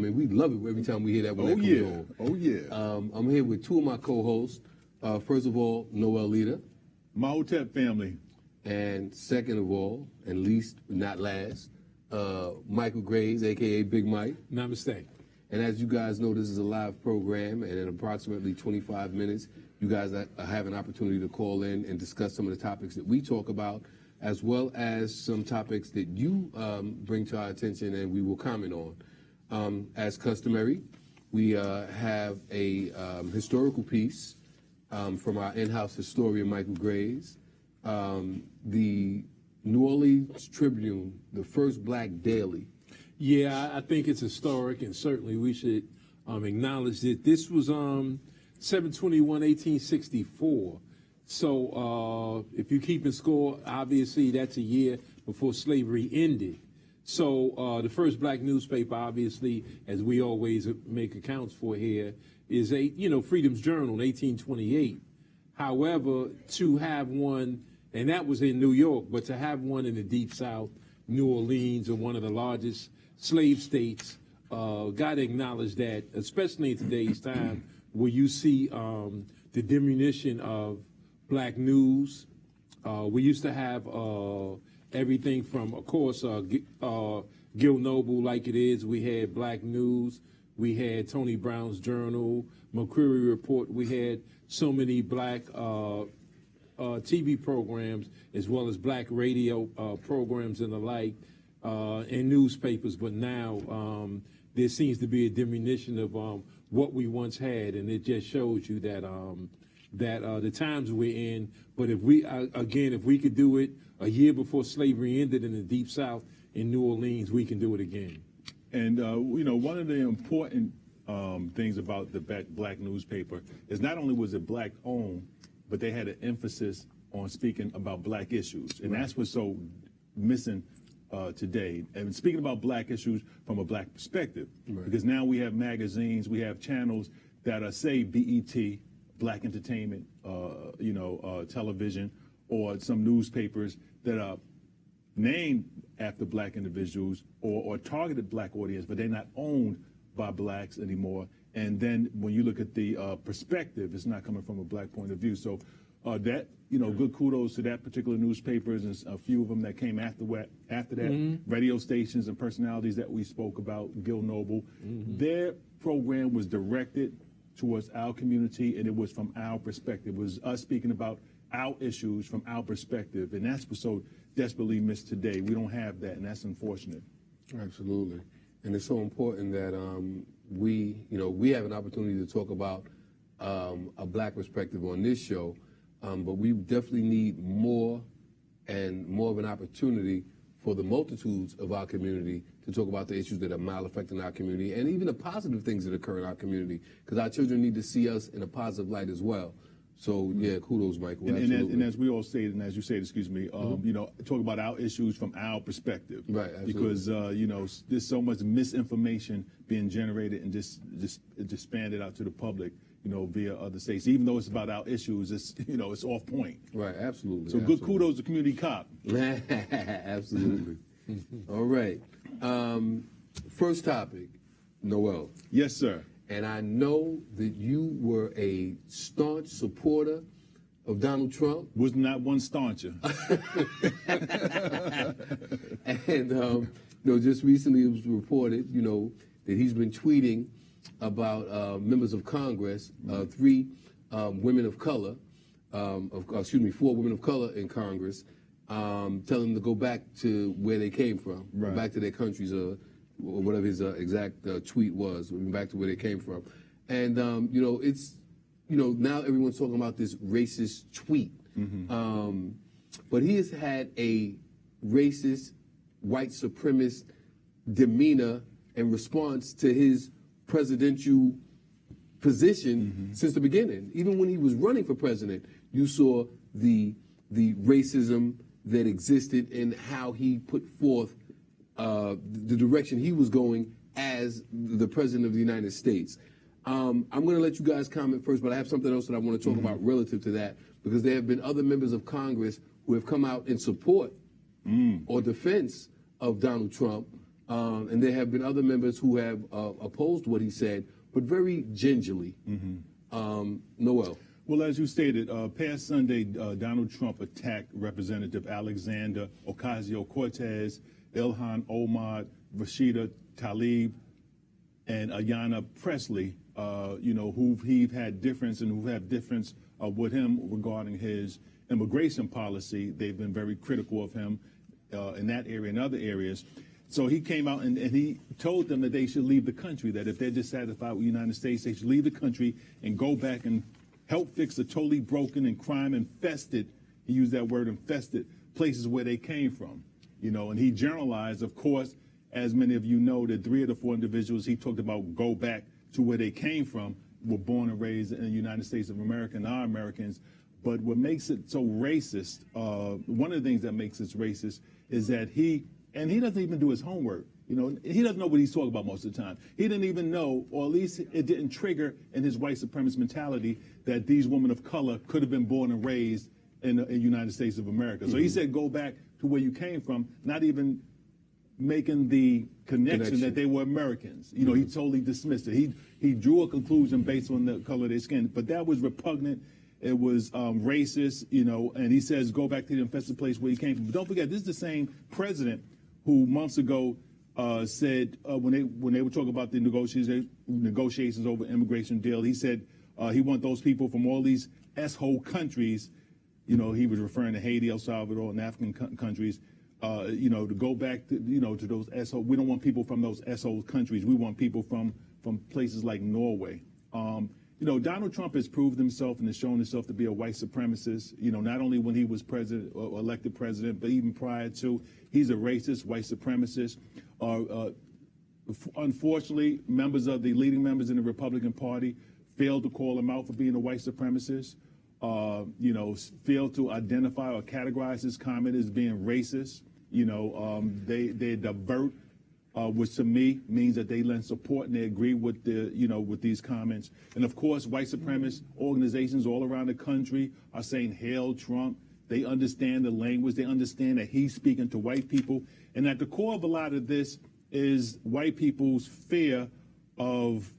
mean, we love it every time we hear that when that comes on. Oh, yeah. I'm here with two of my co-hosts. First of all, Noel Lita. Mahotep family. And second of all, and least but not last, Michael Graves, a.k.a. Big Mike. Namaste. And as you guys know, this is a live program, and in approximately 25 minutes, you guys have an opportunity to call in and discuss some of the topics that we talk about, as well as some topics that you bring to our attention and we will comment on. As customary, we have a historical piece from our in-house historian, Michael Graves. The New Orleans Tribune, the first black daily. Yeah, I think it's historic, and certainly we should acknowledge that this was 7/21/1864. So if you're keeping score, obviously that's a year before slavery ended. So the first black newspaper, obviously, as we always make accounts for here, is Freedom's Journal in 1828. However, to have one, and that was in New York, but to have one in the Deep South, New Orleans, or one of the largest slave states, got to acknowledge that, especially in today's time, where you see the diminution of black news. We used to have everything from, of course, Gil Noble, like it is. We had Black News. We had Tony Brown's Journal, McCreary Report. We had so many black TV programs, as well as black radio programs and the like, and newspapers. But now there seems to be a diminution of what we once had, and it just shows you that the times we're in. But if we if we could do it a year before slavery ended in the Deep South in New Orleans, we can do it again. And one of the important things about the black newspaper is not only was it black owned, but they had an emphasis on speaking about black issues, and that's what's so missing today. And speaking about black issues from a black perspective, because now we have magazines, we have channels that are, say, BET, Black Entertainment, television, or some newspapers that are named after black individuals or targeted black audience, but they're not owned by blacks anymore. And then when you look at the perspective, it's not coming from a black point of view. So good kudos to that particular newspapers and a few of them that came after that, radio stations and personalities that we spoke about, Gil Noble. Their program was directed towards our community, and it was from our perspective. It was us speaking about our issues from our perspective, and that's what's so desperately missed today. We don't have that, and that's unfortunate. Absolutely. And it's so important that we have an opportunity to talk about a black perspective on this show, but we definitely need more and more of an opportunity for the multitudes of our community to talk about the issues that are malaffecting our community and even the positive things that occur in our community, because our children need to see us in a positive light as well. So, yeah, kudos, Michael. And as we all say, and as you say, talk about our issues from our perspective. Right, absolutely. Because, there's so much misinformation being generated and just expanded out to the public, via other states. Even though it's about our issues, it's off point. Right, absolutely. So good kudos to Community Cop. Absolutely. All right. First topic, Noel. Yes, sir. And I know that you were a staunch supporter of Donald Trump. Was not one stauncher. And, just recently it was reported, that he's been tweeting about members of Congress, three women of color, 4 women of color in Congress, telling them to go back to where they came from, back to their countries, or whatever his exact tweet was, back to where they came from. And, it's, now everyone's talking about this racist tweet. But he has had a racist, white supremacist demeanor in response to his presidential position since the beginning. Even when he was running for president, you saw the racism that existed in how he put forth the direction he was going as the president of the United States. I'm going to let you guys comment first, but I have something else that I want to talk about relative to that, because there have been other members of Congress who have come out in support or defense of Donald Trump, and there have been other members who have opposed what he said, but very gingerly. Noel. Well, as you stated, past Sunday, Donald Trump attacked Representative Alexander Ocasio-Cortez, Ilhan Omar, Rashida Tlaib, and Ayanna Pressley, who he've had difference and who have difference with him regarding his immigration policy. They've been very critical of him in that area and other areas. So he came out and he told them that they should leave the country, that if they're dissatisfied with the United States, they should leave the country and go back and help fix the totally broken and crime-infested, he used that word, infested, places where they came from. And he generalized, of course, as many of you know, that 3 of the 4 individuals he talked about go back to where they came from, were born and raised in the United States of America and are Americans. But what makes it so racist, one of the things that makes it racist is that he doesn't even do his homework. He doesn't know what he's talking about most of the time. He didn't even know, or at least it didn't trigger in his white supremacist mentality that these women of color could have been born and raised in the United States of America. So he said, go back to where you came from, not even making the connection that they were Americans. He totally dismissed it. He drew a conclusion based on the color of their skin, but that was repugnant. It was racist, and he says, go back to the infested place where he came from. But don't forget, this is the same president who months ago said when they were talking about the negotiations over immigration deal, he said he want those people from all these S-hole countries, he was referring to Haiti, El Salvador, and African countries, to go back to, to those S-hole. We don't want people from those S-hole countries. We want people from places like Norway. Donald Trump has proved himself and has shown himself to be a white supremacist, not only when he was president or elected president, but even prior to. He's a racist, white supremacist. Unfortunately, leading members in the Republican Party failed to call him out for being a white supremacist, failed to identify or categorize his comment as being racist. They divert, which to me means that they lend support and they agree with with these comments. And of course, white supremacist organizations all around the country are saying, hail Trump. They understand the language. They understand that he's speaking to white people. And at the core of a lot of this is white people's fear of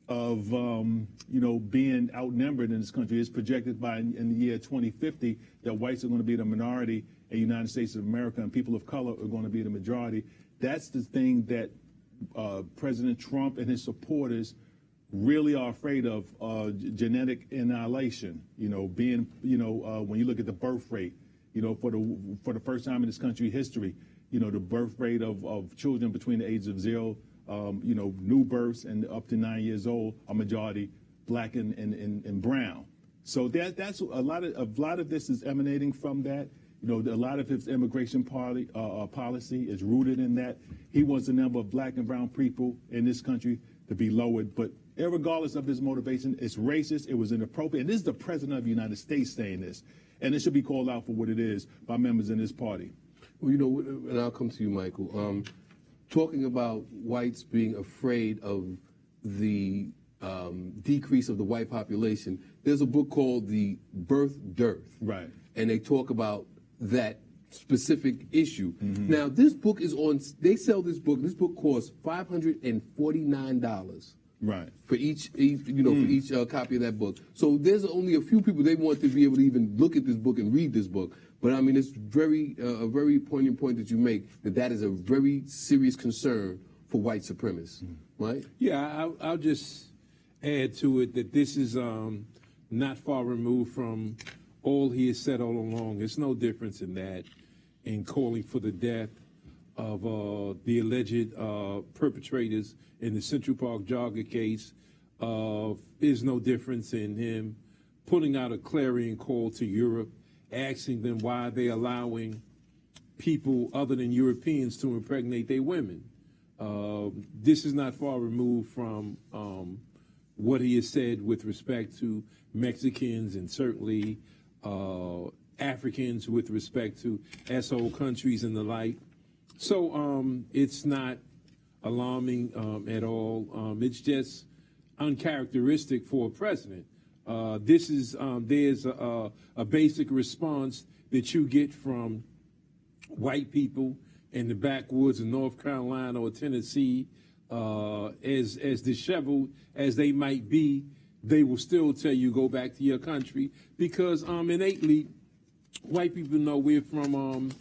being outnumbered in this country. It's projected in the year 2050 that whites are going to be the minority in the United States of America and people of color are going to be the majority. That's the thing that President Trump and his supporters really are afraid of, genetic annihilation. When you look at the birth rate, for the first time in this country's history, the birth rate of children between the ages of 0, new births and up to 9 years old are majority black and brown. So that's a lot of this is emanating from that. A lot of his immigration policy is rooted in that. He wants the number of black and brown people in this country to be lowered. But regardless of his motivation, it's racist. It was inappropriate. And this is the president of the United States saying this. And it should be called out for what it is by members in this party. Well, and I'll come to you, Michael. Talking about whites being afraid of the decrease of the white population, there's a book called The Birth Dearth. Right. And they talk about that specific issue. Now, this book they sell this book. This book costs $549. Right. For each copy of that book. So there's only a few people they want to be able to even look at this book and read this book. But I mean, it's a very poignant point that you make, that is a very serious concern for white supremacists, right? Yeah, I'll just add to it that this is not far removed from all he has said all along. There's no difference in that, in calling for the death of the alleged perpetrators in the Central Park jogger case. There's no difference in him putting out a clarion call to Europe, asking them why they're allowing people other than Europeans to impregnate their women. This is not far removed from what he has said with respect to Mexicans and certainly Africans with respect to S.O. countries and the like. So it's not alarming at all. It's just uncharacteristic for a president. There's a basic response that you get from white people in the backwoods of North Carolina or Tennessee, as disheveled as they might be, they will still tell you go back to your country because innately, white people know we're from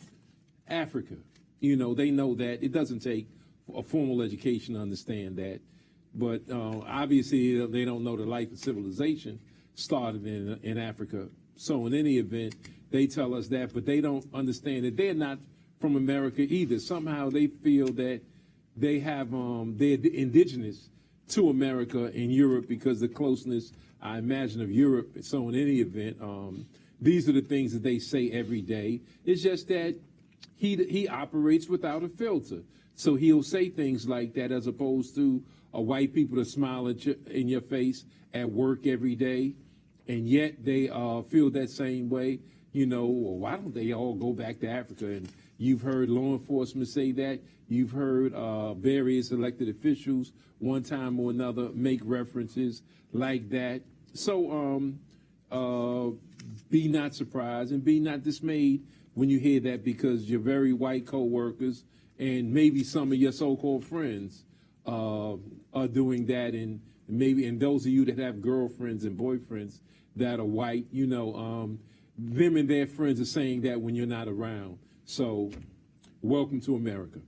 Africa. You know, they know that. It doesn't take a formal education to understand that. But obviously, they don't know the life of civilization started in Africa. So in any event, they tell us that, but they don't understand that they're not from America either. Somehow they feel that they have they're indigenous to America and Europe because the closeness, I imagine, of Europe. So in any event, these are the things that they say every day. It's just that he operates without a filter. So he'll say things like that as opposed to white people that smile at in your face at work every day, and yet they feel that same way. You know, well, why don't they all go back to Africa? And you've heard law enforcement say that. You've heard various elected officials one time or another make references like that. So be not surprised and be not dismayed when you hear that, because your very white coworkers and maybe some of your so-called friends are doing that, and those of you that have girlfriends and boyfriends that are white, you know, them and their friends are saying that when you're not around. So, welcome to America.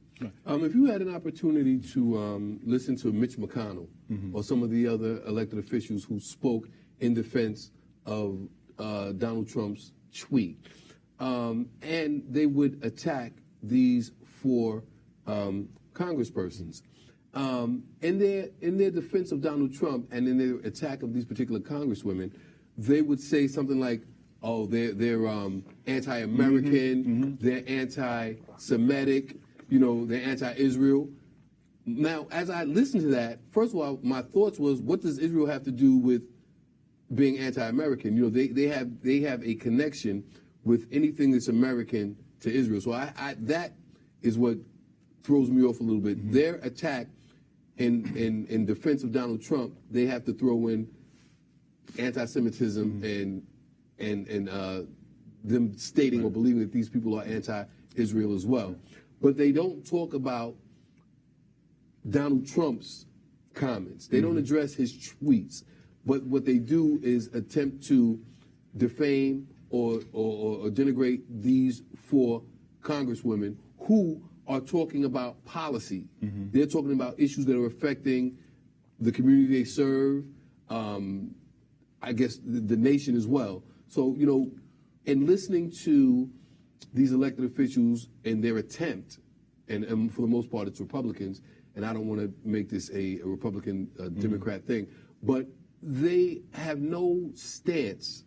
If you had an opportunity to listen to Mitch McConnell or some of the other elected officials who spoke in defense of Donald Trump's tweet, and they would attack these four congresspersons, in their defense of Donald Trump and in their attack of these particular congresswomen, they would say something like, "Oh, they're anti-American, they're anti-Semitic, you know, they're anti-Israel." Now, as I listened to that, first of all, my thoughts was, what does Israel have to do with being anti-American? You know, they have a connection with anything that's American to Israel. So that is what throws me off a little bit. Their attack in defense of Donald Trump, they have to throw in anti-Semitism and them stating or believing that these people are anti-Israel as well. But they don't talk about Donald Trump's comments. They don't address his tweets. But what they do is attempt to defame or denigrate these four congresswomen who are talking about policy. They're talking about issues that are affecting the community they serve, I guess the nation as well. So, you know, in listening to these elected officials and their attempt, and for the most part it's Republicans, and I don't want to make this a Republican Democrat thing, but they have no stance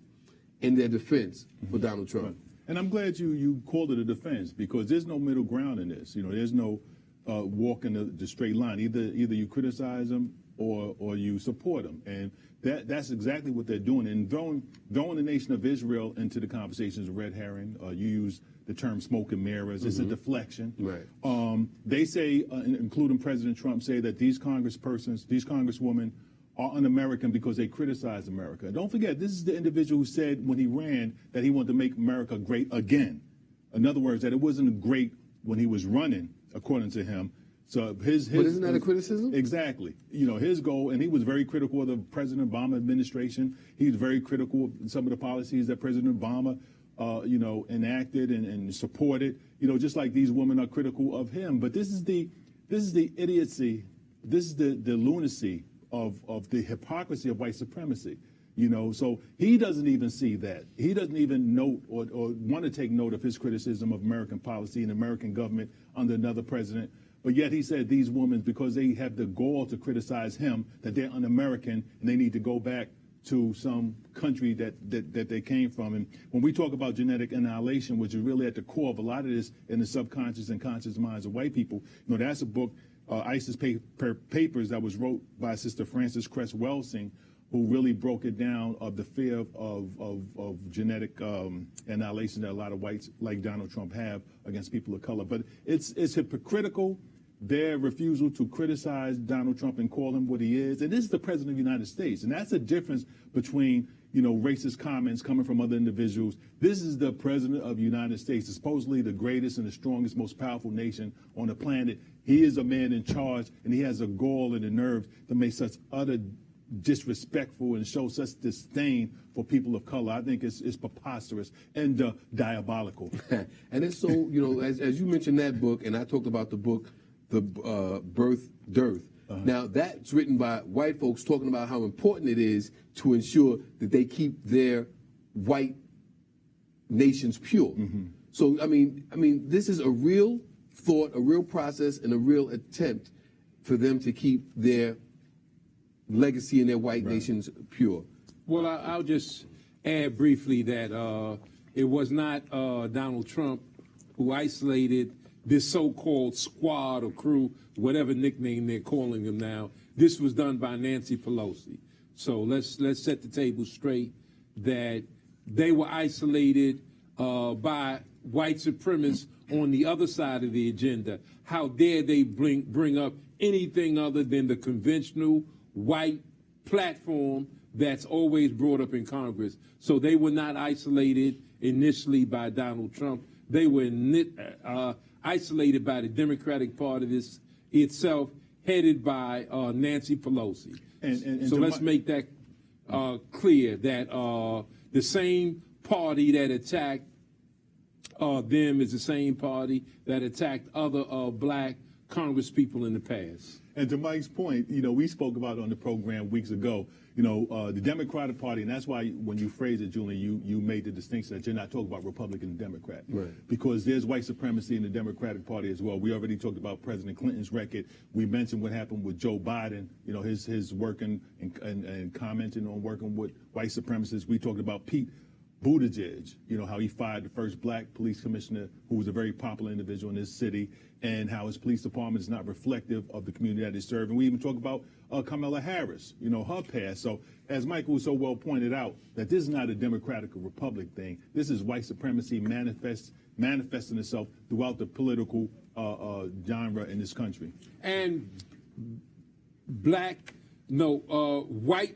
in their defense for Donald Trump. Right. And I'm glad you called it a defense, because there's no middle ground in this. You know, there's no walking the straight line. Either you criticize them or you support them, and that's exactly what they're doing. And throwing the nation of Israel into the conversation is a red herring. You use the term smoke and mirrors. It's a deflection. Right. They say, including President Trump, say that these congresswomen are un-American because they criticize America. Don't forget, this is the individual who said when he ran that he wanted to make America great again. In other words, that it wasn't great when he was running, according to him. So but isn't that a criticism? Exactly. You know, his goal, and he was very critical of the President Obama administration. He was very critical of some of the policies that President Obama, you know, enacted and supported. You know, just like these women are critical of him. But this is the idiocy. This is the lunacy of the hypocrisy of white supremacy. You know, so he doesn't even see that. He doesn't even note or want to take note of his criticism of American policy and American government under another president. But yet he said these women, because they have the gall to criticize him, that they're un-American and they need to go back to some country that they came from. And when we talk about genetic annihilation, which is really at the core of a lot of this in the subconscious and conscious minds of white people, you know, that's a book, ISIS Papers, that was wrote by Sister Frances Cress Welsing, who really broke it down of the fear of genetic annihilation that a lot of whites like Donald Trump have against people of color. But it's hypocritical their refusal to criticize Donald Trump and call him what he is. And this is the president of the United States. And that's a difference between, racist comments coming from other individuals. This is the president of the United States, supposedly the greatest and the strongest, most powerful nation on the planet. He is a man in charge, and he has a gall and the nerve to make such utter disrespectful and show such disdain for people of color. I think it's preposterous and diabolical. And it's so, as you mentioned that book, and I talked about the book, The Birth Dearth. Now, that's written by white folks talking about how important it is to ensure that they keep their white nations pure. So, I mean, this is a real thought, a real process, and a real attempt for them to keep their legacy and their white nations pure. Well, I'll just add briefly that it was not Donald Trump who isolated this so-called squad or crew, whatever nickname they're calling them now. This was done by Nancy Pelosi. So let's set the table straight that they were isolated by white supremacists on the other side of the agenda. How dare they bring up anything other than the conventional white platform that's always brought up in Congress. So they were not isolated initially by Donald Trump. They were isolated by the Democratic Party itself, headed by Nancy Pelosi. And so let's make that clear that the same party that attacked them is the same party that attacked other black Congress people in the past. And to Mike's point, we spoke about on the program weeks ago, the Democratic Party, and that's why when you phrase it, Julian, you made the distinction that you're not talking about Republican and Democrat. Right. Because there's white supremacy in the Democratic Party as well. We already talked about President Clinton's record. We mentioned what happened with Joe Biden, his working and commenting on working with white supremacists. We talked about Pete Buttigieg, how he fired the first black police commissioner who was a very popular individual in this city, and how his police department is not reflective of the community that they serve. And we even talk about Kamala Harris, her past. So as Michael so well pointed out, that this is not a Democratic or Republic thing. This is white supremacy manifesting itself throughout the political genre in this country. And white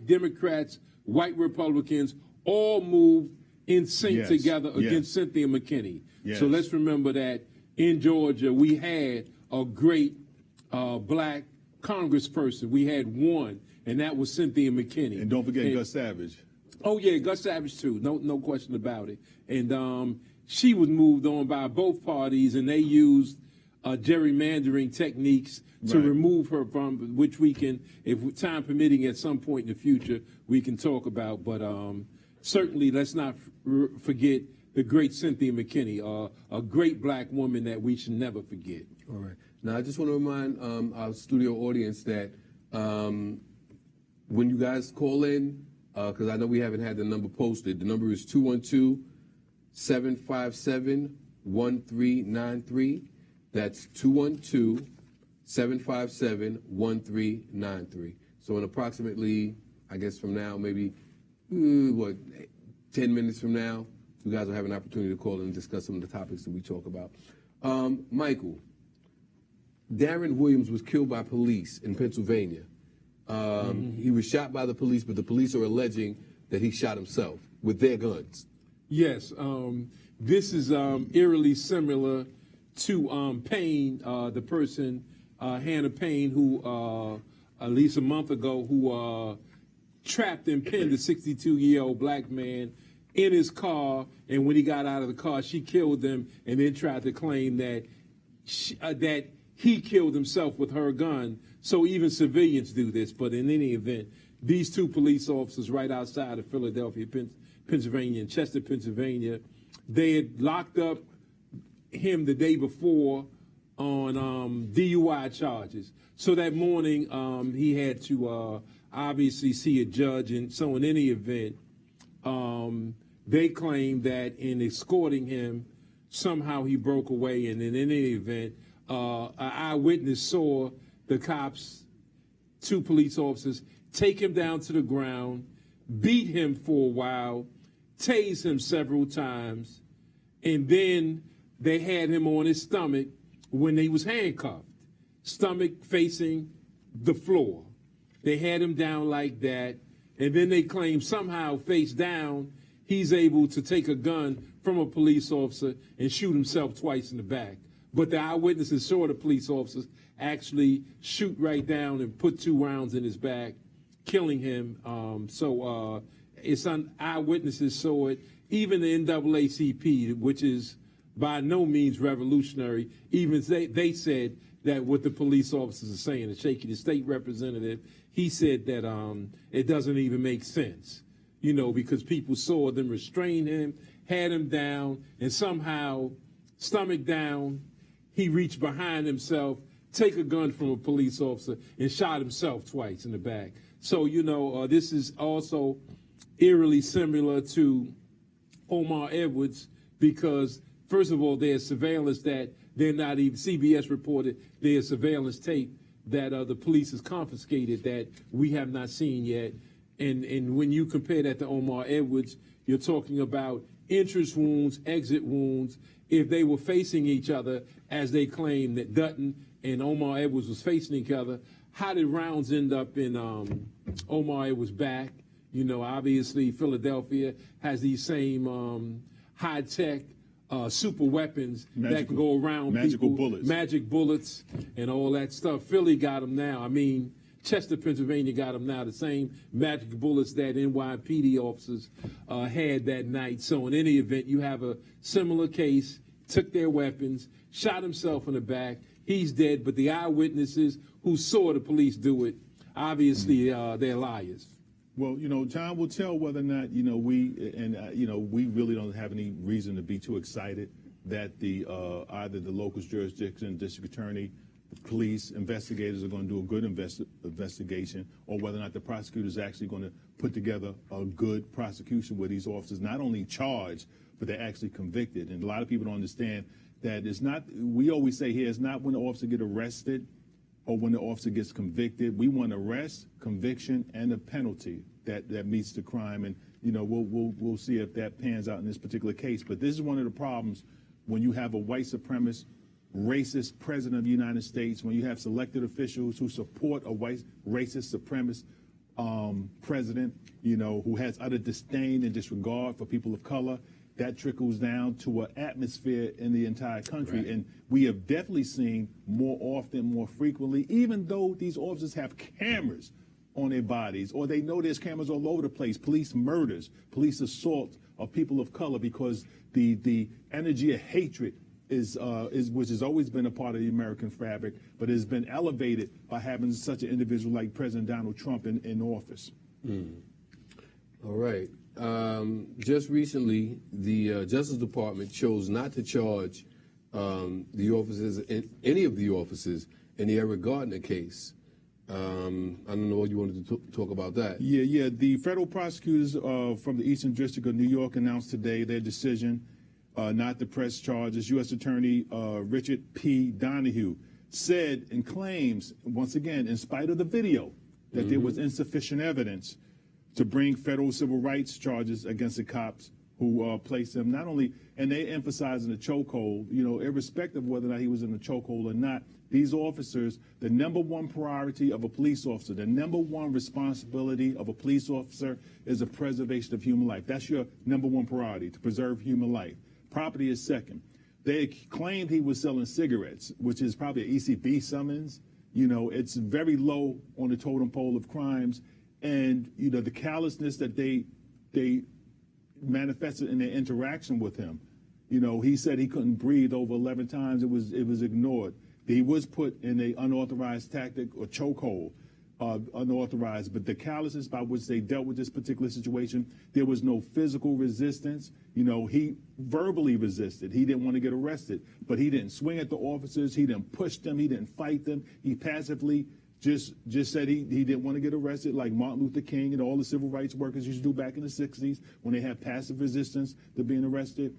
Democrats, white Republicans all moved in sync together against Cynthia McKinney. Yes. So let's remember that in Georgia we had a great black congressperson. We had one, and that was Cynthia McKinney. And don't forget Gus Savage. Oh yeah, Gus Savage too. No question about it. And she was moved on by both parties, and they used gerrymandering techniques to remove her from, which we can, if time permitting, at some point in the future, we can talk about. But certainly, let's not forget the great Cynthia McKinney, a great black woman that we should never forget. All right. Now, I just want to remind our studio audience that when you guys call in, because I know we haven't had the number posted, the number is 212-757-1393. That's 212-757-1393. So in approximately, I guess from now, maybe, 10 minutes from now, you guys will have an opportunity to call in and discuss some of the topics that we talk about. Michael, Darren Williams was killed by police in Pennsylvania. He was shot by the police, but the police are alleging that he shot himself with their guns. Yes, this is eerily similar to Payne, the person, Hannah Payne, who at least a month ago, who trapped and pinned a 62-year-old black man in his car, and when he got out of the car, she killed him, and then tried to claim that that he killed himself with her gun. So even civilians do this. But in any event, these two police officers right outside of Philadelphia, Pennsylvania, in Chester, Pennsylvania, they had locked up him the day before on DUI charges. So that morning, he had to obviously see a judge. And so in any event, they claim that in escorting him, somehow he broke away. And in any event, an eyewitness saw the cops, two police officers, take him down to the ground, beat him for a while, tase him several times, and then they had him on his stomach when he was handcuffed. stomach facing the floor. They had him down like that, and then they claim somehow face down, he's able to take a gun from a police officer and shoot himself twice in the back. But the eyewitnesses saw the police officers actually shoot right down and put 2 rounds in his back, killing him. It's eyewitnesses saw it. Even the NAACP, which is by no means revolutionary, even they said that what the police officers are saying. The Shaky, the state representative, he said that it doesn't even make sense, because people saw them restrain him, had him down, and somehow, stomach down, he reached behind himself, take a gun from a police officer, and shot himself twice in the back. So, this is also eerily similar to Omar Edwards because, first of all, there's surveillance that they're not even, CBS reported there's surveillance tape that the police has confiscated that we have not seen yet. And when you compare that to Omar Edwards, you're talking about entrance wounds, exit wounds. If they were facing each other, as they claim that Dutton and Omar Edwards was facing each other, how did rounds end up in Omar Edwards' back? Obviously Philadelphia has these same high-tech super weapons that can go around magical people, bullets, magic bullets, and all that stuff. Philly got them now. I mean, Chester, Pennsylvania got them now. The same magic bullets that NYPD officers had that night. So in any event, you have a similar case. Took their weapons, shot himself in the back. He's dead. But the eyewitnesses who saw the police do it, obviously, they're liars. Well, time will tell whether or not, we really don't have any reason to be too excited that either the local jurisdiction, district attorney, police, investigators are going to do a good investigation, or whether or not the prosecutor is actually going to put together a good prosecution where these officers not only charged, but they're actually convicted. And a lot of people don't understand that it's not, we always say here, it's not when the officer gets arrested or when the officer gets convicted. We want arrest, conviction, and a penalty that meets the crime. And we'll see if that pans out in this particular case. But this is one of the problems when you have a white supremacist, racist president of the United States, when you have selected officials who support a white racist supremacist president, who has utter disdain and disregard for people of color. That trickles down to an atmosphere in the entire country. Right. And we have definitely seen more often, more frequently, even though these officers have cameras on their bodies, or they know there's cameras all over the place, police murders, police assault of people of color, because the energy of hatred is which has always been a part of the American fabric, but has been elevated by having such an individual like President Donald Trump in office. All right. Just recently, the Justice Department chose not to charge the officers, any of the officers, in the Eric Gardner case. I don't know what you wanted to talk about that. Yeah. The federal prosecutors from the Eastern District of New York announced today their decision not to press charges. U.S. Attorney Richard P. Donahue said and claims, once again, in spite of the video, that there was insufficient evidence to bring federal civil rights charges against the cops who placed him not only, and they emphasize in the chokehold, irrespective of whether or not he was in the chokehold or not, these officers, the number one priority of a police officer, the number one responsibility of a police officer is the preservation of human life. That's your number one priority, to preserve human life. Property is second. They claimed he was selling cigarettes, which is probably an ECB summons. It's very low on the totem pole of crimes. And, the callousness that they manifested in their interaction with him. He said he couldn't breathe over 11 times. It was ignored. He was put in an unauthorized tactic or chokehold, unauthorized. But the callousness by which they dealt with this particular situation, there was no physical resistance. He verbally resisted. He didn't want to get arrested. But he didn't swing at the officers. He didn't push them. He didn't fight them. He passively just said he didn't want to get arrested, like Martin Luther King and all the civil rights workers used to do back in the 60s when they had passive resistance to being arrested.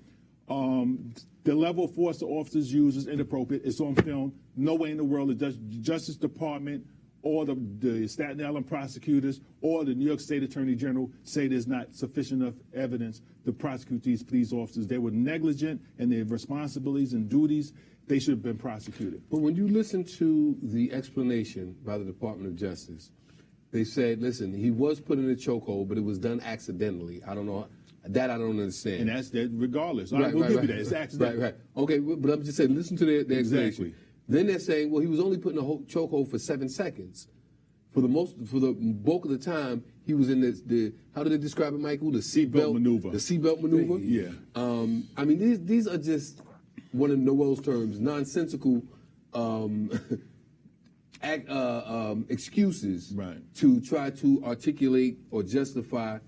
The level of force the officers use is inappropriate. It's on film. No way in the world the Justice Department or the Staten Island prosecutors or the New York State Attorney General say there's not sufficient enough evidence to prosecute these police officers. They were negligent in their responsibilities and duties, they should have been prosecuted. But when you listen to the explanation by the Department of Justice, they said, listen, he was put in a chokehold, but it was done accidentally. I don't know. That I don't understand. And that's that regardless. All right, we'll give you that. It's accidental. Right. Okay, but I'm just saying, listen to their explanation. Exactly. Then they're saying, well, he was only put in a chokehold for 7 seconds. For the bulk of the time, he was in the how do they describe it, Michael? The seatbelt maneuver. The seatbelt maneuver. Yeah. I mean, these are just, one of Noel's terms, nonsensical excuses to try to articulate or justify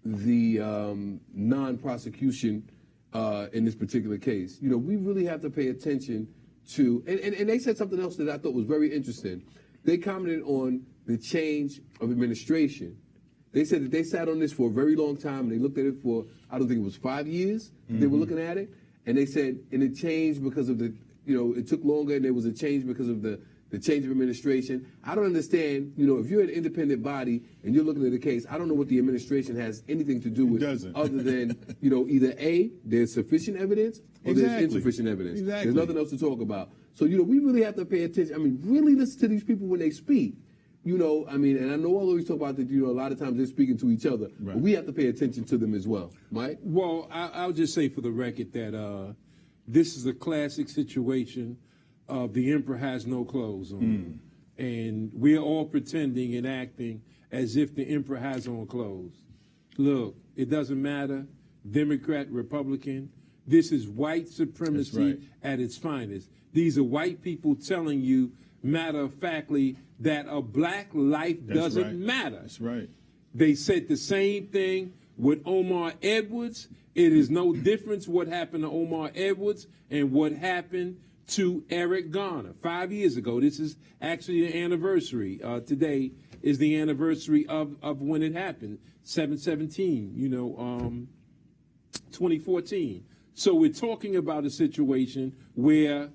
the non-prosecution in this particular case. You know, we really have to pay attention to, and they said something else that I thought was very interesting. They commented on the change of administration. They said that they sat on this for a very long time, and they looked at it for, I don't think it was 5 years, they were looking at it, and they said, and it changed because of the, you know, it took longer, and there was a change because of the change of administration. I don't understand, you know, if you're an independent body and you're looking at the case, I don't know what the administration has anything to do with, other than, you know, either A, there's sufficient evidence, or there's insufficient evidence. There's nothing else to talk about. So, you know, we really have to pay attention. I mean, really listen to these people when they speak. You know, I mean, and I know I always talk about that, you know, a lot of times they're speaking to each other, but we have to pay attention to them as well. Mike? Well, I'll just say for the record that this is a classic situation of the emperor has no clothes on. And we're all pretending and acting as if the emperor has on clothes. Look, it doesn't matter, Democrat, Republican. This is white supremacy at its finest. These are white people telling you, matter-of-factly, that a black life doesn't matter. That's right. They said the same thing with Omar Edwards. It is no difference what happened to Omar Edwards and what happened to Eric Garner 5 years ago. This is actually the anniversary. Today is the anniversary of when it happened, 7/17, 2014. So we're talking about a situation where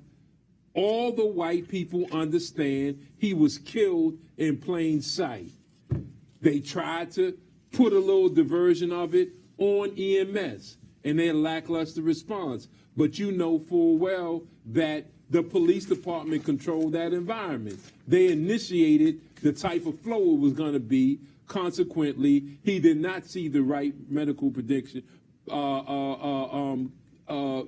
all the white people understand he was killed in plain sight. They tried to put a little diversion of it on EMS and their lackluster response. But you know full well that the police department controlled that environment. They initiated the type of flow it was going to be. Consequently, he did not see the right medical prediction.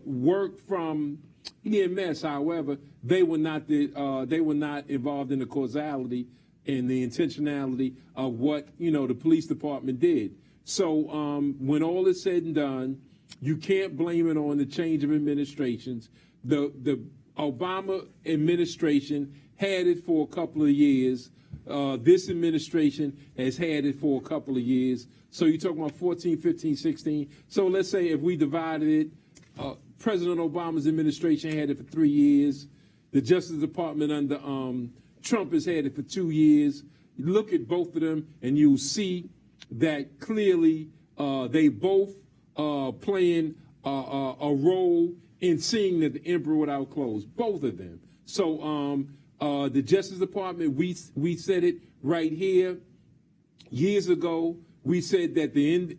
Work from EMS, however, they were not involved in the causality and the intentionality of what the police department did. So when all is said and done, you can't blame it on the change of administrations. The Obama administration had it for a couple of years. This administration has had it for a couple of years. So you're talking about 14, 15, 16. So let's say if we divided it, President Obama's administration had it for 3 years. The Justice Department under Trump has had it for 2 years. You look at both of them, and you'll see that clearly they both playing a role in seeing that the emperor without clothes. Both of them. So the Justice Department, we said it right here years ago. We said that the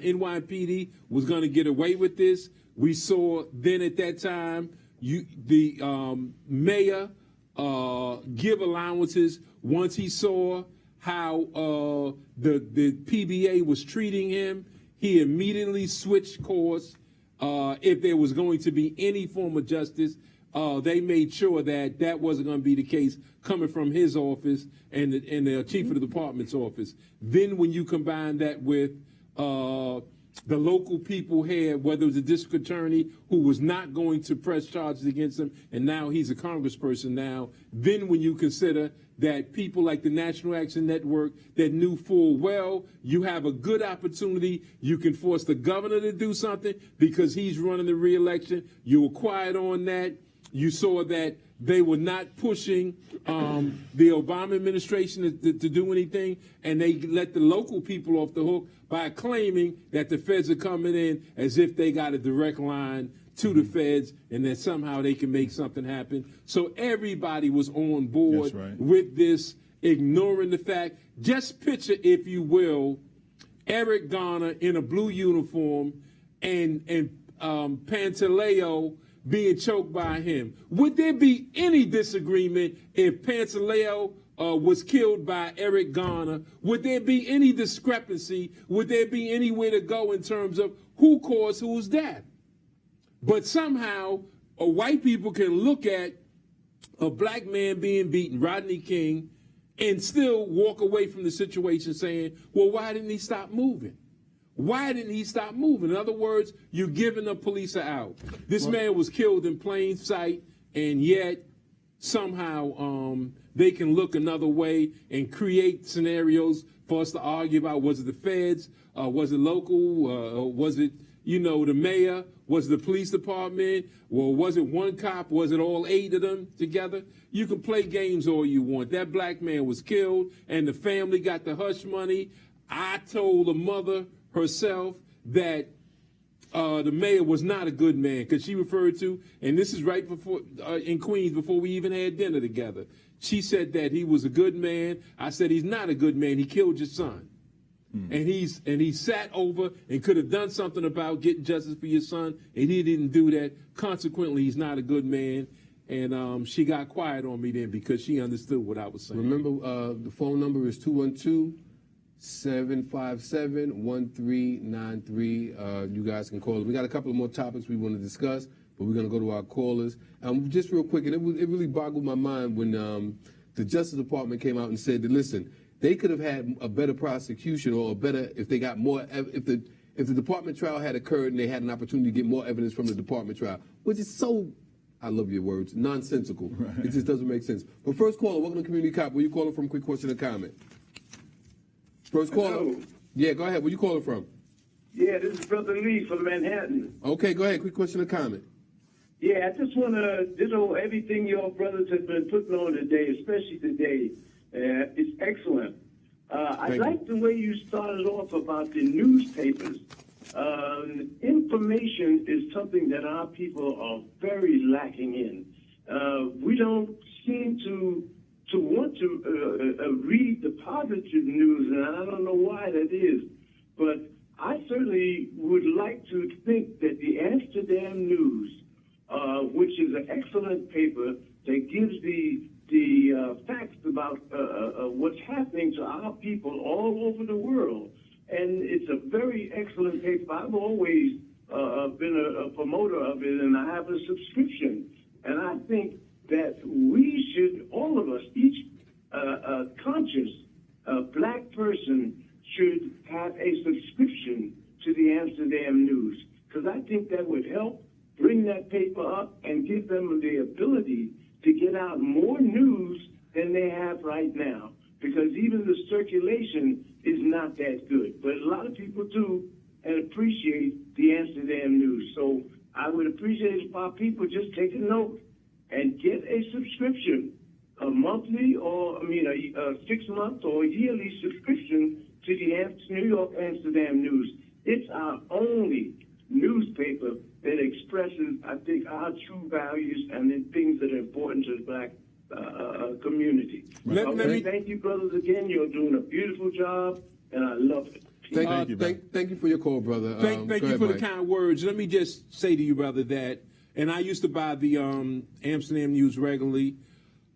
NYPD was going to get away with this. We saw then at that time the mayor give allowances once he saw how the PBA was treating him. He immediately switched course. If there was going to be any form of justice, they made sure that that wasn't going to be the case coming from his office and the chief of the department's office. Then when you combine that with the local people here, whether it was a district attorney who was not going to press charges against him, and now he's a congressperson now, then when you consider that people like the National Action Network that knew full well you have a good opportunity, you can force the governor to do something because he's running the re-election. You were quiet on that. You saw that they were not pushing the Obama administration to do anything, and they let the local people off the hook by claiming that the feds are coming in as if they got a direct line to the feds and that somehow they can make something happen. So everybody was on board with this, ignoring the fact. Just picture, if you will, Eric Garner in a blue uniform and Pantaleo being choked by him. Would there be any disagreement if Pantaleo was killed by Eric Garner? Would there be any discrepancy? Would there be anywhere to go in terms of who caused whose death? But somehow, white people can look at a black man being beaten, Rodney King, and still walk away from the situation saying, well, why didn't he stop moving? Why didn't he stop moving? In other words, you're giving the police an out. This man was killed in plain sight, and yet somehow they can look another way and create scenarios for us to argue about, was it the feds, was it local, was it, the mayor, was it the police department, or was it one cop, was it all 8 of them together? You can play games all you want. That black man was killed, and the family got the hush money. I told the mother herself that the mayor was not a good man, because she referred to, and this is right before in Queens, before we even had dinner together. She said that he was a good man. I said he's not a good man. He killed your son. And he sat over and could have done something about getting justice for your son, and he didn't do that. Consequently, he's not a good man. And she got quiet on me then because she understood what I was saying. Remember, the phone number is 212-757-1393. You guys can call. We got a couple of more topics we want to discuss, but we're going to go to our callers. Just real quick, and it really boggled my mind when the Justice Department came out and said that, listen, they could have had a better prosecution or a better, if they got more, if the department trial had occurred and they had an opportunity to get more evidence from the department trial, which is so, I love your words, nonsensical. Right. It just doesn't make sense. But first caller, welcome to Community Cop. Where you calling from? Quick question or comment. First caller. Hello. Yeah, go ahead. Where you calling from? Yeah, this is Brother Lee from Manhattan. Okay, go ahead. Quick question or comment. Yeah, I just want to ditto everything your brothers have been putting on today, especially today. It's excellent. I like the way you started off about the newspapers. Information is something that our people are very lacking in. We don't seem to want to read the positive news, and I don't know why that is. But I certainly would like to think that the Amsterdam News, which is an excellent paper that gives the facts about what's happening to our people all over the world. And it's a very excellent paper. I've always been a promoter of it, and I have a subscription. And I think that we should, all of us, each conscious black person should have a subscription to the Amsterdam News, because I think that would help bring that paper up and give them the ability to get out more news than they have right now, because even the circulation is not that good. But a lot of people do and appreciate the Amsterdam News. So I would appreciate if our people just take a note and get a subscription, a monthly or, a 6-month or yearly subscription to the New York Amsterdam News. It's our only newspaper that expresses, I think, our true values and the things that are important to the black community. Thank you, brothers, again. You're doing a beautiful job, and I love it. Thank you for your call, brother. Thank you for the kind words. Let me just say to you, brother, that, and I used to buy the Amsterdam News regularly.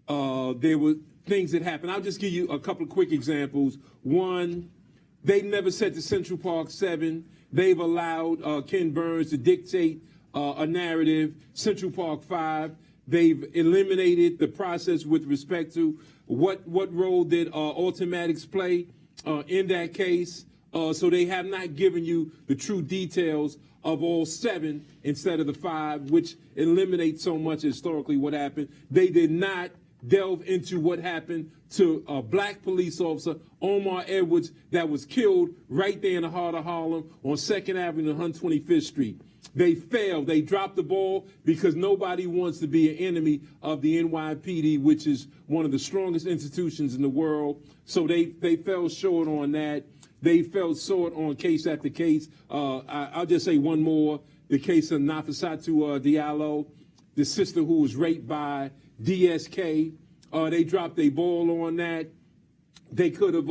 There were things that happened. I'll just give you a couple of quick examples. One, they never said to Central Park 7. They've allowed Ken Burns to dictate a narrative. Central Park 5. They've eliminated the process with respect to what role did Automatics play in that case. So they have not given you the true details of all 7 instead of the 5, which eliminates so much historically what happened. They did not delve into what happened to a black police officer, Omar Edwards, that was killed right there in the heart of Harlem on 2nd Avenue and 125th Street. They failed. They dropped the ball because nobody wants to be an enemy of the NYPD, which is one of the strongest institutions in the world. So they fell short on that. They fell short on case after case. I'll just say one more. The case of Nafissatou Diallo, the sister who was raped by DSK. They dropped a ball on that. they could have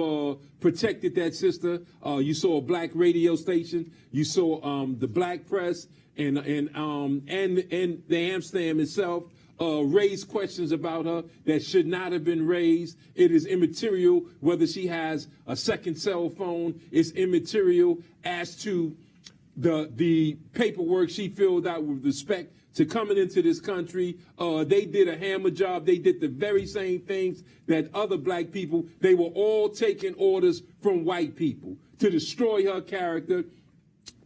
protected that sister. You saw a black radio station. You saw the black press and the Amsterdam itself raise questions about her that should not have been raised. It is immaterial whether she has a second cell phone. It's immaterial as to the paperwork she filled out with respect to coming into this country. They did a hammer job. They did the very same things that other black people, they were all taking orders from white people to destroy her character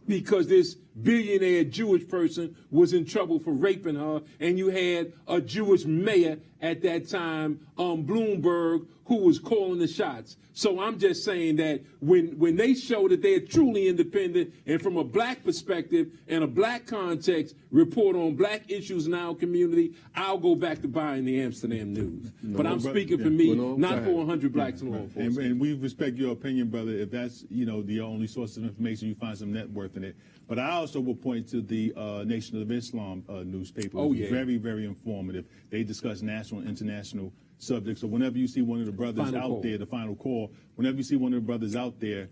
because this billionaire Jewish person was in trouble for raping her, and you had a Jewish mayor at that time, Bloomberg, who was calling the shots. So I'm just saying that when they show that they're truly independent and from a black perspective and a black context report on black issues in our community, I'll go back to buying the Amsterdam News. But I'm speaking for me, not for 100 blacks in law enforcement. And we respect your opinion, brother. If that's the only source of information, you find some net worth in it. But I also will point to the Nation of Islam newspaper. Oh, yeah. Very, very informative. They discuss national and international subjects. So whenever you see one of the brothers there, the final call, whenever you see one of the brothers out there,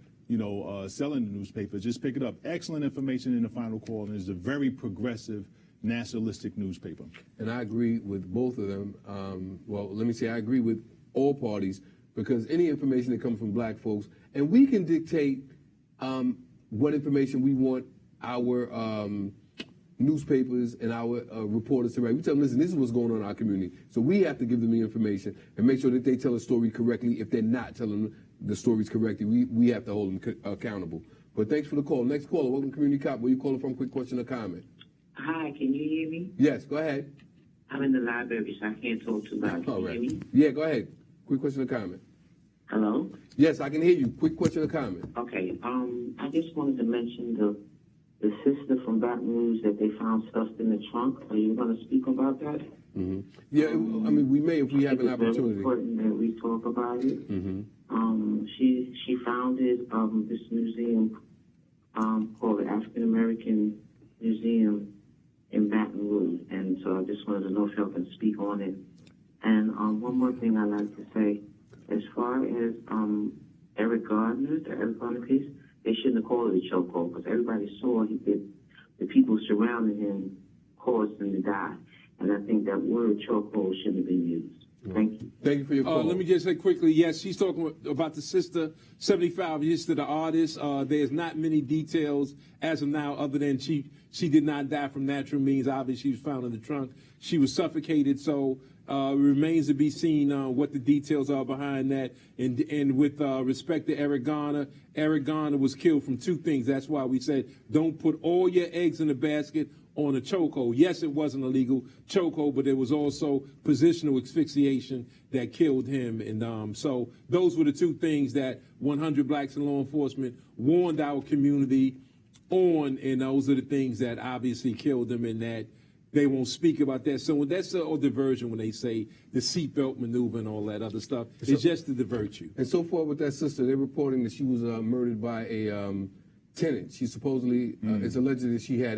selling the newspaper, just pick it up. Excellent information in the final call, and it's a very progressive, nationalistic newspaper. And I agree with both of them. I agree with all parties, because any information that comes from black folks, and we can dictate what information we want our newspapers and our reporters to write. We tell them, listen, this is what's going on in our community. So we have to give them the information and make sure that they tell a story correctly. If they're not telling the stories correctly, we have to hold them accountable. But thanks for the call. Next caller, welcome to Community Cop. Where you calling from? Quick question or comment? Hi, can you hear me? Yes, go ahead. I'm in the library, so I can't talk too loud. Can you hear me? Yeah, go ahead. Quick question or comment? Hello? Yes, I can hear you. Quick question or comment? Okay, I just wanted to mention the sister from Baton Rouge that they found stuffed in the trunk. Are you going to speak about that? Mm-hmm. Yeah, we may if we have an opportunity. It's very important that we talk about it. Mm-hmm. She founded this museum called the African American Museum in Baton Rouge, and so I just wanted to know if y'all can speak on it. And one more thing I'd like to say, as far as Eric Garner, the Eric Garner case, they shouldn't have called it a chokehold, because everybody saw the people surrounding him caused him to die. And I think that word chokehold shouldn't have been used. Thank you. Thank you for your call. Let me just say quickly, yes, she's talking about the sister, 75 years to the artist. There's not many details as of now other than she did not die from natural means. Obviously, she was found in the trunk. She was suffocated, so it remains to be seen what the details are behind that. And with respect to Eric Garner was killed from two things. That's why we said don't put all your eggs in a basket on a chokehold. Yes, it was an illegal chokehold, but there was also positional asphyxiation that killed him. And so those were the two things that 100 Blacks in Law Enforcement warned our community on, and those are the things that obviously killed them, and that they won't speak about that. So that's a diversion when they say the seatbelt maneuver and all that other stuff. It's just to divert you. And so far with that sister, they're reporting that she was murdered by a tenant. She supposedly, it's alleged that she had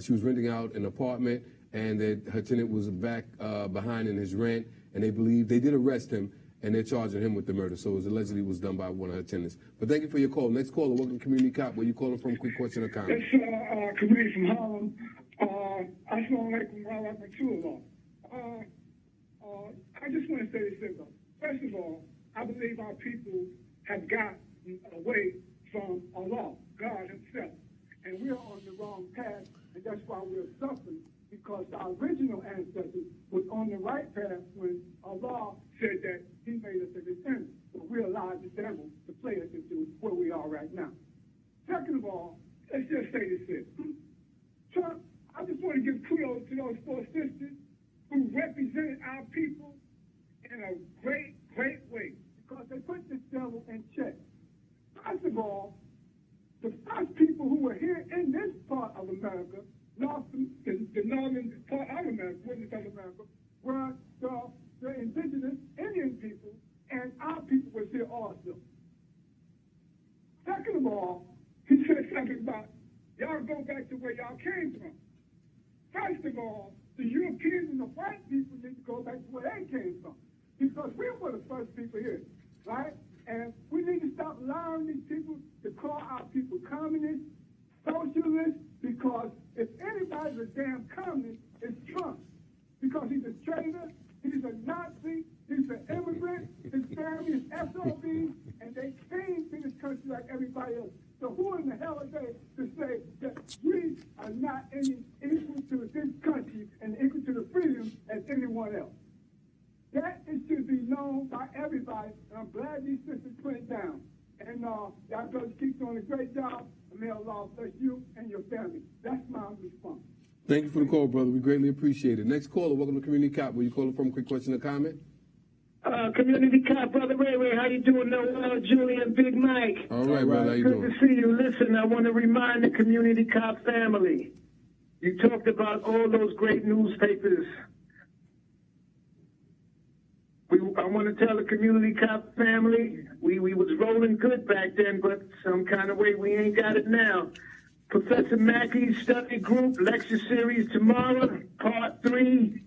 she was renting out an apartment, and that her tenant was back behind in his rent, and they believe they did arrest him, and they're charging him with the murder. So it was allegedly was done by one of her tenants. But thank you for your call. Next caller, welcome to Community Cop. Where you calling from? Quick question or comment? It's Community from Harlem. Assalamu alaikum wa rahmatullah. I just want to say this though. First of all, I believe our people have gotten away from Allah, God himself. And we're on the wrong path, and that's why we're suffering, because our original ancestors was on the right path when Allah said that he made us in his image. But we allowed the devil to play us into where we are right now. Second of all, let's just say this here. Trump, I just want to give kudos to those four sisters who represented our people in a great, great way, because they put this devil in check. First of all, the first people who were here in this part of America, the northern part of America, witness of America, were the indigenous Indian people, and our people was here also. Second of all, he said something about, y'all go back to where y'all came from. First of all, the Europeans and the white people need to go back to where they came from, because we were the first people here. right? And we need to stop allowing these people to call our people communists, socialists, because if anybody's a damn communist, it's Trump. Because he's a traitor, he's a Nazi, he's an immigrant, his family is SOBs, and they came to this country like everybody else. So who in the hell are they to say that we are not any equal to this country and equal to the freedom as anyone else? That it should be known by everybody, and I'm glad these sisters put it down. And y'all brothers keep doing a great job, and may Allah bless you and your family. That's my response. Thank you for the call, brother. We greatly appreciate it. Next caller, welcome to Community Cop. Where you calling from? Quick question or comment? Community Cop, Brother Ray, how you doing? Noel, Julian, Big Mike. All right, brother. How you doing? Good to see you. Listen, I want to remind the Community Cop family. You talked about all those great newspapers. I want to tell the Community Cop family, we was rolling good back then, but some kind of way we ain't got it now. Professor Mackey's study group lecture series tomorrow, part 3.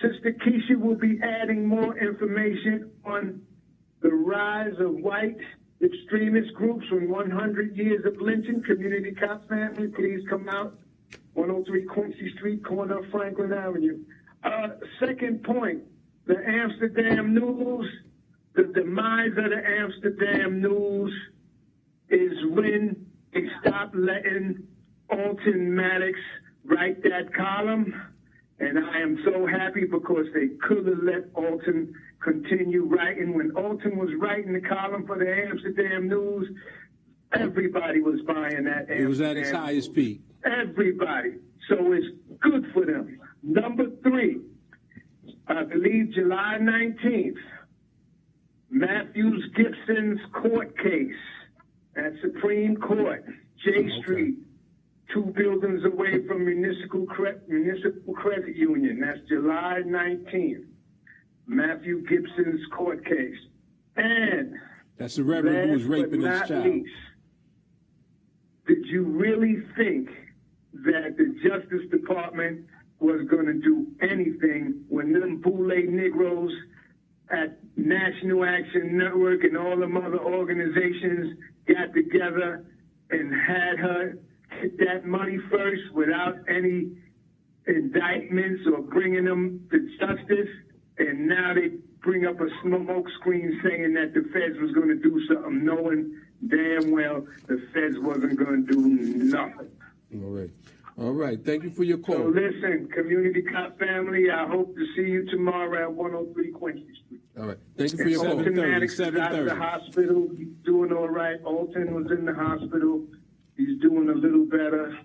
Sister Keisha will be adding more information on the rise of white extremist groups from 100 years of lynching. Community Cop family, please come out. 103 Quincy Street, corner of Franklin Avenue. Second point, the Amsterdam News, the demise of the Amsterdam News is when they stop letting Alton Maddox write that column. And I am so happy because they could have let Alton continue writing. When Alton was writing the column for the Amsterdam News, everybody was buying that. It was at its highest peak. Everybody. So it's good for them. Number 3, I believe July 19th, Matthews Gibson's court case at Supreme Court, J Street, 2 buildings away from Municipal Credit Union. That's July 19th. Matthew Gibson's court case. And that's the reverend who was raping his child. Least, did you really think that the Justice Department was going to do anything when them Boule Negroes at National Action Network and all them other organizations got together and had her get that money first without any indictments or bringing them to justice, and now they bring up a smoke screen saying that the feds was going to do something, knowing damn well the feds wasn't going to do nothing. All right. Thank you for your call. So listen, Community Cop family, I hope to see you tomorrow at 103 Quincy Street. All right. Thank you for your call. Alton Maddox is out of the hospital. He's doing all right. Alton was in the hospital. He's doing a little better.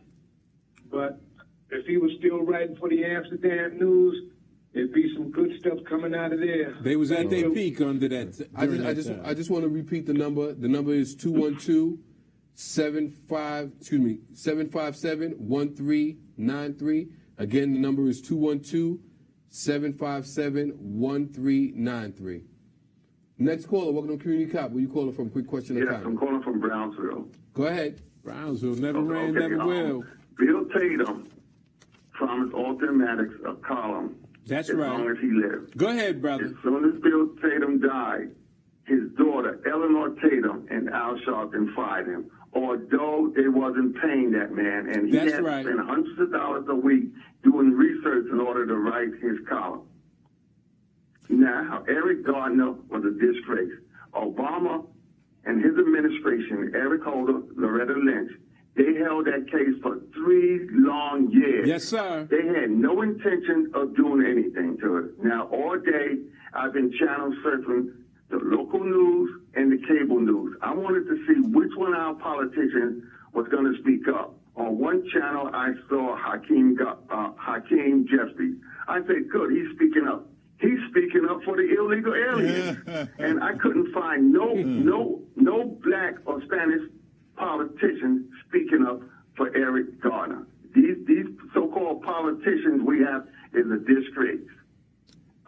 But if he was still writing for the Amsterdam News, there'd be some good stuff coming out of there. They was at their peak under that. I just want to repeat the number. The number is 757-1393. Again, the number is 212-757-1393. Next caller, welcome to Community Cop. Where you calling from? Quick question or comment? Yes, I'm calling from Brownsville. Go ahead. Brownsville never ran, never will. Bill Tatum promised Alton Maddox a column. That's as right. long as he lived. Go ahead, brother. As soon as Bill Tatum died, his daughter, Eleanor Tatum, and Al Sharpton fired him, although they wasn't paying that man, and he had to spend hundreds of dollars a week doing research in order to write his column. Now, Eric Gardner was a disgrace. Obama and his administration, Eric Holder, Loretta Lynch, they held that case for 3 long years. Yes, sir. They had no intention of doing anything to it. Now, all day, I've been channel surfing the local news and the cable news. I wanted to see which one of our politicians was going to speak up. On one channel, I saw Hakeem Jeffries. I said, good, he's speaking up. He's speaking up for the illegal aliens. And I couldn't find no black or Spanish politicians speaking up for Eric Garner. These so-called politicians we have is a disgrace.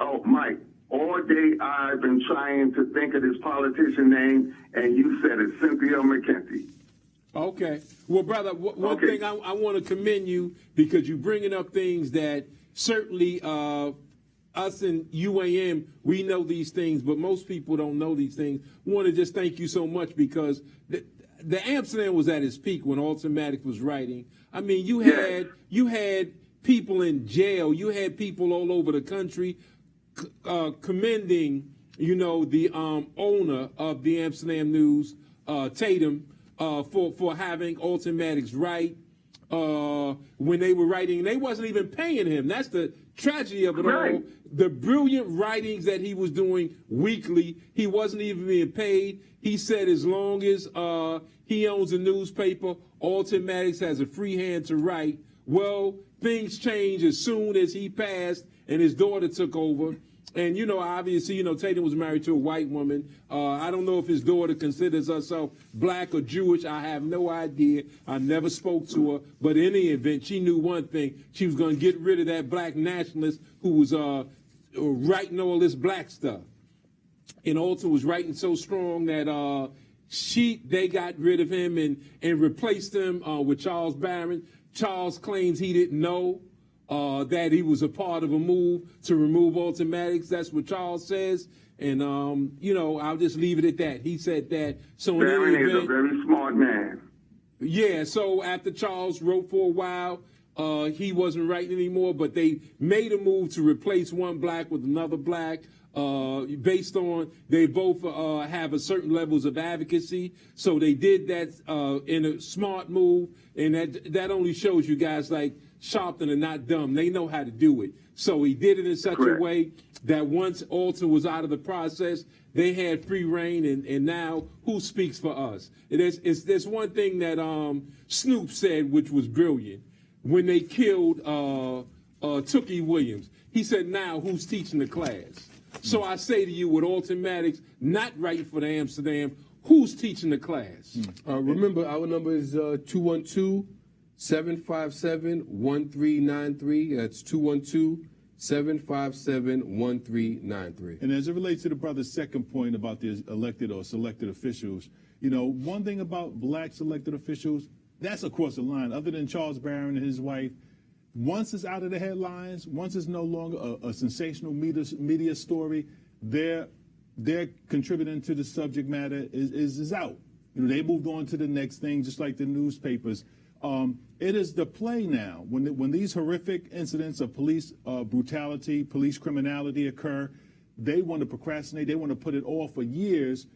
Oh, Mike, all day I've been trying to think of this politician name, and you said it, Cynthia McKenzie. Okay. Well, brother, one thing I want to commend you, because you're bringing up things that certainly us in UAM, we know these things, but most people don't know these things. We want to just thank you so much because the Amsterdam was at its peak when Automatic was writing. I mean, you had people in jail, you had people all over the country commending, the owner of the Amsterdam News, Tatum, for having Automatic's right. When they were writing, they wasn't even paying him. That's the tragedy of it all. The brilliant writings that he was doing weekly, he wasn't even being paid. He said as long as he owns a newspaper, Automatics has a free hand to write. Well, things changed as soon as he passed and his daughter took over. And, obviously, Tatum was married to a white woman. I don't know if his daughter considers herself black or Jewish. I have no idea. I never spoke to her. But in any event, she knew one thing. She was going to get rid of that black nationalist who was writing all this black stuff. And Alta was writing so strong that they got rid of him and replaced him with Charles Barron. Charles claims he didn't know that he was a part of a move to remove Automatics. That's what Charles says. And, I'll just leave it at that. He said that. So Barron is a very smart man. Yeah, so after Charles wrote for a while, he wasn't writing anymore, but they made a move to replace one black with another black. Based on they both have a certain levels of advocacy, so they did that in a smart move, and that only shows you guys like Sharpton are not dumb. They know how to do it. So he did it in such a way that once Alta was out of the process, they had free reign, and now who speaks for us? There's one thing that Snoop said, which was brilliant, when they killed Tookie Williams. He said, now who's teaching the class? So I say to you, with Automatics not writing for the Amsterdam, who's teaching the class? Remember, our number is 212-757-1393. That's 212-757-1393. And as it relates to the brother's second point about the elected or selected officials, one thing about black selected officials, that's across the line. Other than Charles Barron and his wife, once it's out of the headlines, once it's no longer a sensational media story, they're contributing to the subject matter is out. They moved on to the next thing, just like the newspapers. It is the play now. When these horrific incidents of police brutality, police criminality occur, they want to procrastinate. They want to put it off for years,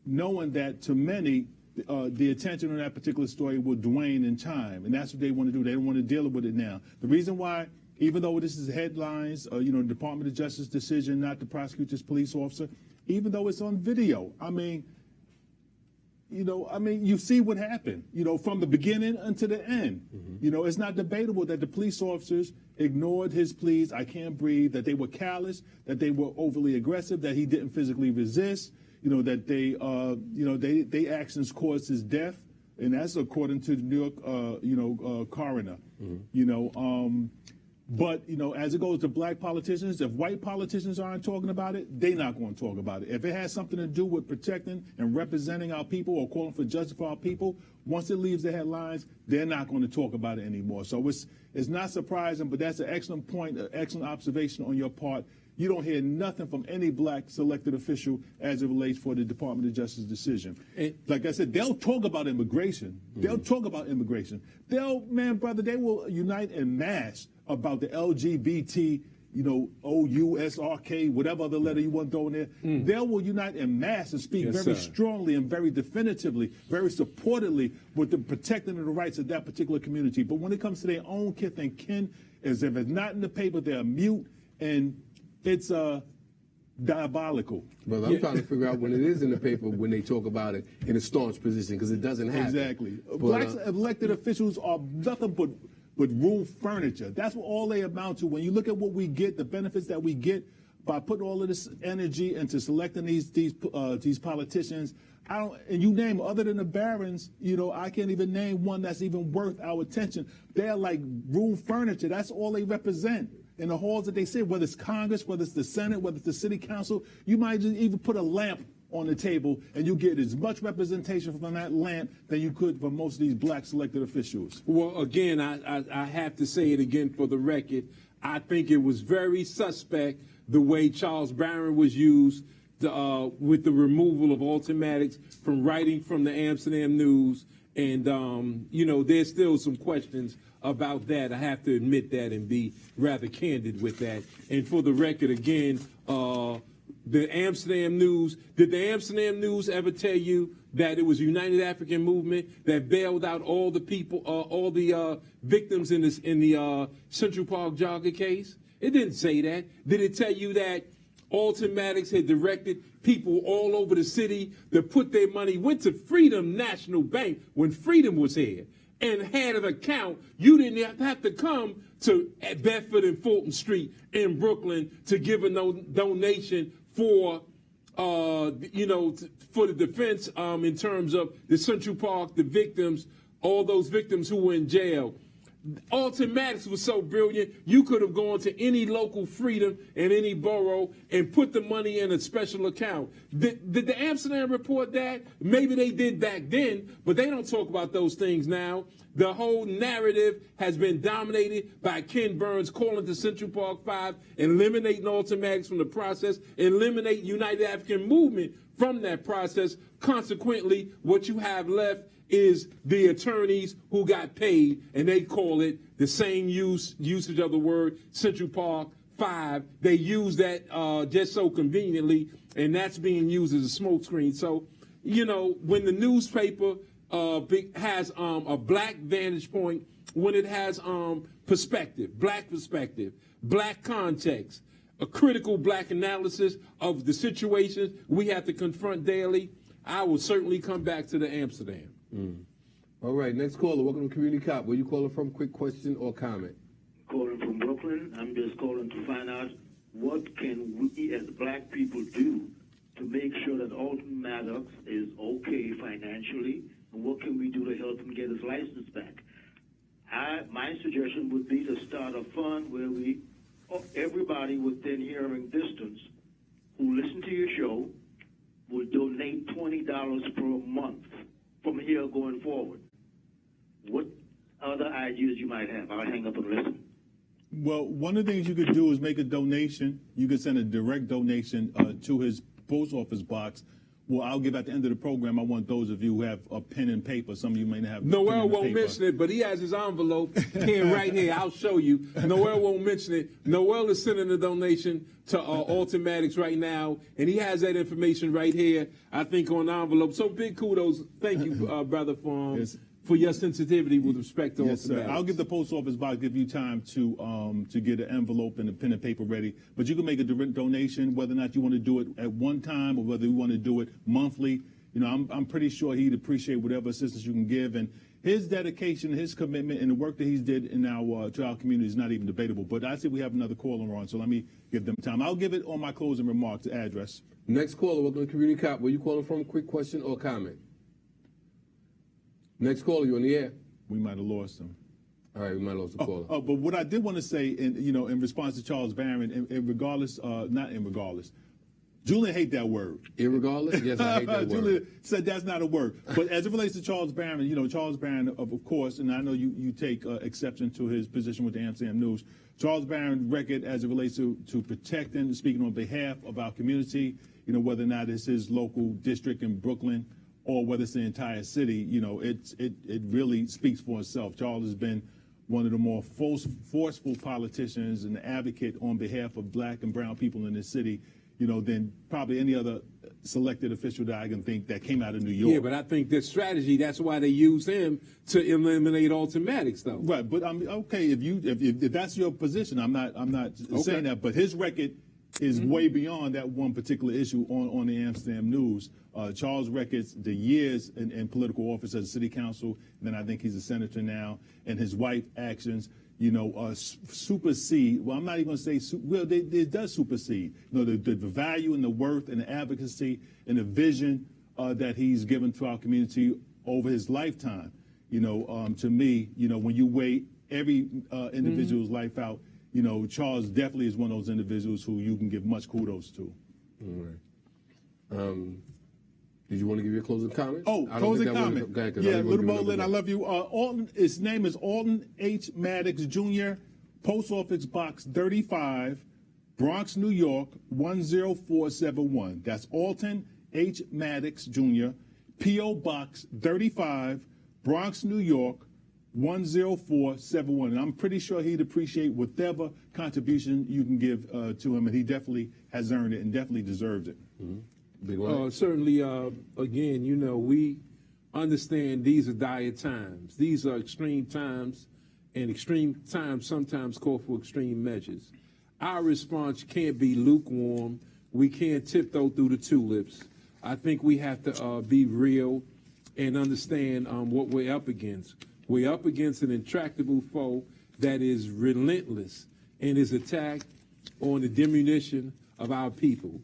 knowing that to many, the attention on that particular story will wane in time, and that's what they want to do. They don't want to deal with it now. The reason why, even though this is headlines, the Department of Justice decision not to prosecute this police officer, even though it's on video, you see what happened, from the beginning until the end. Mm-hmm. It's not debatable that the police officers ignored his pleas, I can't breathe, that they were callous, that they were overly aggressive, that he didn't physically resist, that they actions caused his death, and that's according to the New York coroner. Mm-hmm. But as it goes to black politicians, if white politicians aren't talking about it, they're not going to talk about it. If it has something to do with protecting and representing our people or calling for justice for our people, once it leaves the headlines, they're not going to talk about it anymore. So it's not surprising, but that's an excellent point, an excellent observation on your part. You don't hear nothing from any black selected official as it relates for the Department of Justice decision. Like I said, they'll talk about immigration. Mm-hmm. They'll talk about immigration. They will unite en masse about the LGBT, OUSRK, whatever other letter you want to throw in there. Mm. They will unite en masse and speak very strongly and very definitively, very supportively with the protecting of the rights of that particular community. But when it comes to their own kith and kin, as if it's not in the paper, they're mute, and it's diabolical. But I'm trying to figure out when it is in the paper, when they talk about it in a staunch position, because it doesn't happen. Exactly. Black elected officials are nothing but room furniture. That's what all they amount to. When you look at what we get, the benefits that we get by putting all of this energy into selecting these politicians, and you name other than the Barons, I can't even name one that's even worth our attention. They're like room furniture. That's all they represent. In the halls that they sit, whether it's Congress, whether it's the Senate, whether it's the City Council, you might just even put a lamp on the table and you get as much representation from that lamp than you could from most of these black selected officials. Well, again, I have to say it again for the record. I think it was very suspect the way Charles Barron was used with the removal of Ultimax from writing from the Amsterdam News. And, there's still some questions about that. I have to admit that and be rather candid with that. And for the record, again, the Amsterdam News, did the Amsterdam News ever tell you that it was United African Movement that bailed out all the people, all the victims in the Central Park jogger case? It didn't say that. Did it tell you that Ultimax had directed people all over the city to put their money, went to Freedom National Bank when Freedom was here, and had an account? You didn't have to come to Bedford and Fulton Street in Brooklyn to give a donation for, for the defense in terms of the Central Park, the victims, all those victims who were in jail. Ultimax was so brilliant, you could have gone to any local Freedom in any borough and put the money in a special account. Did the Amsterdam report that? Maybe they did back then, but they don't talk about those things now. The whole narrative has been dominated by Ken Burns calling to Central Park 5, eliminating Ultimax from the process, eliminating United African Movement from that process. Consequently, what you have left is the attorneys who got paid, and they call it the same usage of the word Central Park 5. They use that just so conveniently, and that's being used as a smokescreen. So, when the newspaper has a black vantage point, when it has perspective, black context, a critical black analysis of the situations we have to confront daily, I will certainly come back to the Amsterdam. All right, next caller. Welcome to Community Cop. Where you calling from? Quick question or comment? Calling from Brooklyn. I'm just calling to find out what can we as black people do to make sure that Alton Maddox is okay financially, and what can we do to help him get his license back? My suggestion would be to start a fund where everybody within hearing distance who listen to your show will donate $20 per month from here going forward. What other ideas you might have? I'll hang up and listen. Well, one of the things you could do is make a donation. You could send a direct donation to his post office box. Well, I'll give at the end of the program. I want those of you who have a pen and paper. Some of you may not have. Noel won't mention it, but he has his envelope here right here. I'll show you. Noel won't mention it. Noel is sending a donation to Ultimax right now, and he has that information right here, I think, on the envelope. So big kudos. Thank you, brother, for your sensitivity with respect to Yes, Ultimax. sir. I'll give the post office box, give you time to get an envelope and a pen and paper ready. But you can make a direct donation, whether or not you want to do it at one time or whether you want to do it monthly. I'm pretty sure he'd appreciate whatever assistance you can give. And his dedication, his commitment, and the work that he's did in to our community is not even debatable. But I see we have another caller on, so let me give them time. I'll give it on my closing remarks, address. Next caller. Welcome to Community Cop. Where you calling from? Quick question or comment? Next caller, you on the air? We might have lost him. All right, we might have lost the caller. But what I did want to say, in response to Charles Barron, Julian hate that word. Irregardless? Yes, I hate that word. Julian said that's not a word. But as it relates to Charles Barron, Charles Barron, of course, and I know you take exception to his position with the Amsterdam News. Charles Barron's record as it relates to protecting, speaking on behalf of our community, whether or not it's his local district in Brooklyn, or whether it's the entire city, it really speaks for itself. Charles has been one of the more forceful politicians and advocate on behalf of black and brown people in this city, than probably any other selected official that I can think that came out of New York. Yeah, but I think this strategy, that's why they use him to eliminate Ultimax, though. Right, but okay, if that's your position, I'm not saying that, but his record is way beyond that one particular issue on the Amsterdam News. Charles' records, the years in political office as a city council, and then I think he's a senator now, and his wife actions, supersede. Well, I'm not even going to say, it does supersede. The value and the worth and the advocacy and the vision that he's given to our community over his lifetime. To me, when you weigh every individual's life out, Charles definitely is one of those individuals who you can give much kudos to. All right. Did you want to give your closing comment? Oh, closing comment. Little Molin, I love you. Alton, his name is Alton H. Maddox Jr., Post Office Box 35, Bronx, New York, 10471. That's Alton H. Maddox Jr., P.O. Box 35, Bronx, New York, 10471. And I'm pretty sure he'd appreciate whatever contribution you can give to him, and he definitely has earned it and definitely deserves it. Big one. Certainly, again, you know, we understand these are dire times. These are extreme times, and extreme times sometimes call for extreme measures. Our response can't be lukewarm. We can't tiptoe through the tulips. I think we have to be real and understand what we're up against. We're up against an intractable foe that is relentless in his attack on the diminution of our people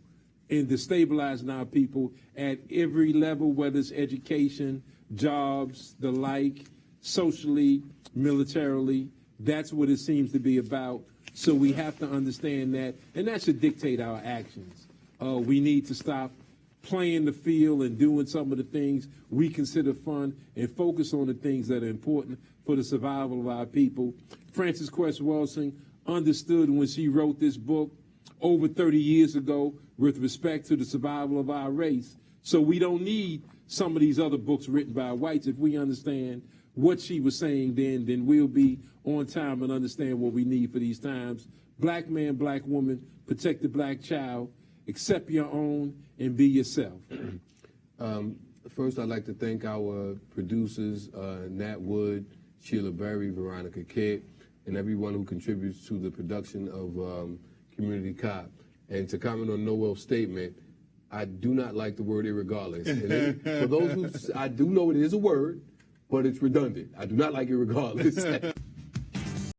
and destabilizing our people at every level, whether it's education, jobs, the like, socially, militarily. That's what it seems to be about. So we have to understand that, and that should dictate our actions. We need to stop playing the field and doing some of the things we consider fun and focus on the things that are important for the survival of our people. Frances Cress Welsing understood when she wrote this book over 30 years ago with respect to the survival of our race. So we don't need some of these other books written by whites. If we understand what she was saying then we'll be on time and understand what we need for these times. Black man, black woman, protect the black child, accept your own, and be yourself. First, I'd like to thank our producers, Nat Wood, Sheila Berry, Veronica Kidd, and everyone who contributes to the production of Community Cop. And to comment on Noel's statement, I do not like the word irregardless. And then, for those who, I do know it is a word, but it's redundant. I do not like irregardless.